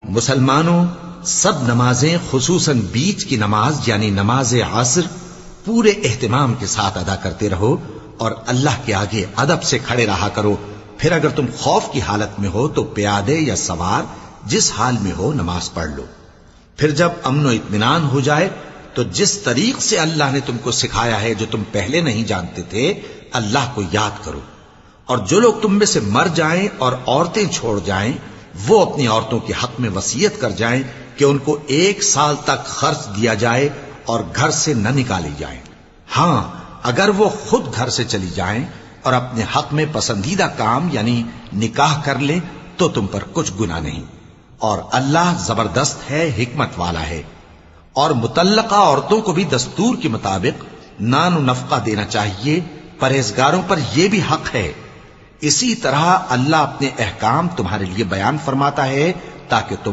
مسلمانوں، سب نمازیں خصوصاً بیچ کی نماز یعنی نماز عصر پورے اہتمام کے ساتھ ادا کرتے رہو اور اللہ کے آگے ادب سے کھڑے رہا کرو. پھر اگر تم خوف کی حالت میں ہو تو پیادے یا سوار جس حال میں ہو نماز پڑھ لو. پھر جب امن و اطمینان ہو جائے تو جس طریق سے اللہ نے تم کو سکھایا ہے جو تم پہلے نہیں جانتے تھے اللہ کو یاد کرو. اور جو لوگ تم میں سے مر جائیں اور عورتیں چھوڑ جائیں وہ اپنی عورتوں کے حق میں وصیت کر جائیں کہ ان کو 1 سال تک خرچ دیا جائے اور گھر سے نہ نکالی جائیں. ہاں اگر وہ خود گھر سے چلی جائیں اور اپنے حق میں پسندیدہ کام یعنی نکاح کر لیں تو تم پر کچھ گناہ نہیں. اور اللہ زبردست ہے، حکمت والا ہے. اور مطلقہ عورتوں کو بھی دستور کے مطابق نان و نفقہ دینا چاہیے. پرہیزگاروں پر یہ بھی حق ہے. اسی طرح اللہ اپنے احکام تمہارے لیے بیان فرماتا ہے تاکہ تم